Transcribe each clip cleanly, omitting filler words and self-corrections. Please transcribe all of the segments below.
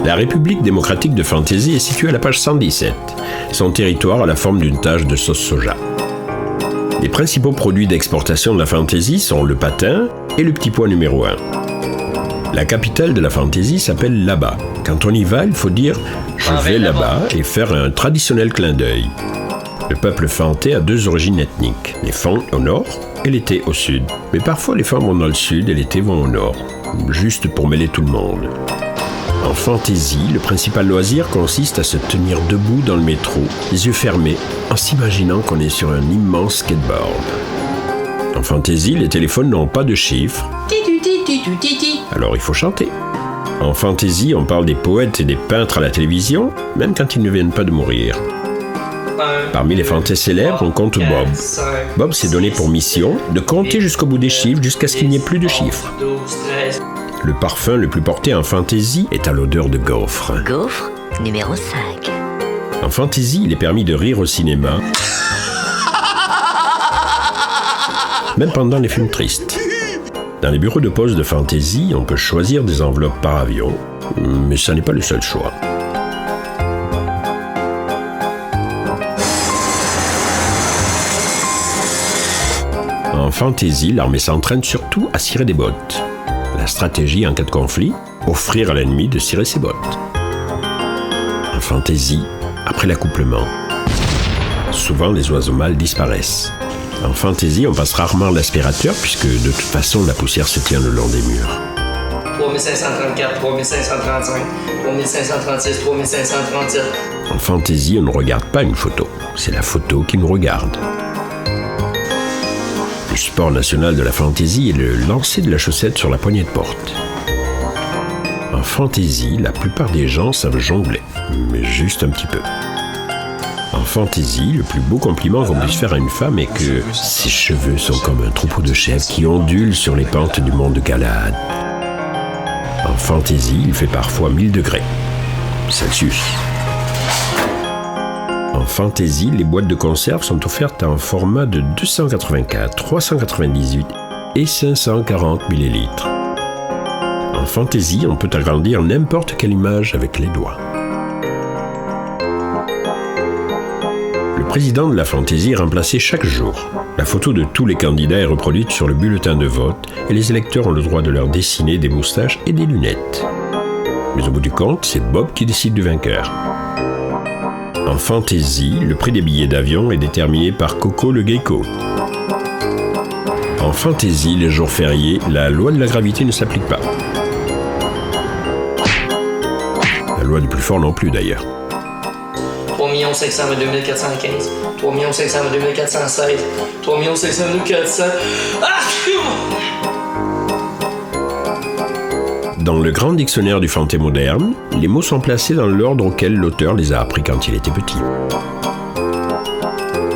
La République démocratique de Fantaisie est située à la page 117. Son territoire a la forme d'une tache de sauce soja. Les principaux produits d'exportation de la Fantaisie sont le patin et le petit pois numéro 1. La capitale de la Fantaisie s'appelle là-bas. Quand on y va, il faut dire « je vais là-bas » et faire un traditionnel clin d'œil. Le peuple fantais a deux origines ethniques, les Fang au nord et les Té au sud. Mais parfois les Fang vont dans le sud et les Té vont au nord, juste pour mêler tout le monde. En Fantaisie, le principal loisir consiste à se tenir debout dans le métro, les yeux fermés, en s'imaginant qu'on est sur un immense skateboard. En Fantaisie, les téléphones n'ont pas de chiffres, alors il faut chanter. En Fantaisie, on parle des poètes et des peintres à la télévision, même quand ils ne viennent pas de mourir. Parmi les fantais célèbres, on compte Bob. Bob s'est donné pour mission de compter jusqu'au bout des chiffres jusqu'à ce qu'il n'y ait plus de chiffres. Le parfum le plus porté en Fantaisie est à l'odeur de gaufre. Gaufre numéro 5. En Fantaisie, il est permis de rire au cinéma, même pendant les films tristes. Dans les bureaux de poste de Fantaisie, on peut choisir des enveloppes par avion, mais ça n'est pas le seul choix. En Fantaisie, l'armée s'entraîne surtout à cirer des bottes. La stratégie en cas de conflit, offrir à l'ennemi de cirer ses bottes. En Fantaisie, après l'accouplement, souvent les oiseaux mâles disparaissent. En Fantaisie, on passe rarement l'aspirateur puisque de toute façon la poussière se tient le long des murs. 3534, 3535, 3536, 3537. En Fantaisie, on ne regarde pas une photo, c'est la photo qui nous regarde. Le sport national de la Fantaisie est le lancer de la chaussette sur la poignée de porte. En Fantaisie, la plupart des gens savent jongler, mais juste un petit peu. En Fantaisie, le plus beau compliment qu'on puisse faire à une femme est que ses cheveux sont comme un troupeau de chèvres qui ondulent sur les pentes du mont de Galahad. En Fantaisie, il fait parfois 1000 degrés Celsius. En Fantaisie, les boîtes de conserve sont offertes en format de 284, 398 et 540 ml. En Fantaisie, on peut agrandir n'importe quelle image avec les doigts. Le président de la Fantaisie est remplacé chaque jour. La photo de tous les candidats est reproduite sur le bulletin de vote et les électeurs ont le droit de leur dessiner des moustaches et des lunettes. Mais au bout du compte, c'est Bob qui décide du vainqueur. En Fantaisie, le prix des billets d'avion est déterminé par Coco le gecko. En Fantaisie, les jours fériés, la loi de la gravité ne s'applique pas. La loi du plus fort non plus d'ailleurs. 3 522 415, 3 522 416, 3 522 400. Dans le grand dictionnaire du fantais moderne, les mots sont placés dans l'ordre auquel l'auteur les a appris quand il était petit.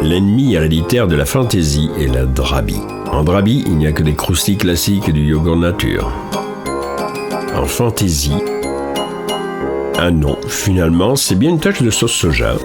L'ennemi héréditaire de la Fantaisie est la drabie. En drabie, il n'y a que des croustilles classiques et du yogourt nature. En Fantaisie, ah non, finalement, c'est bien une tache de sauce soja.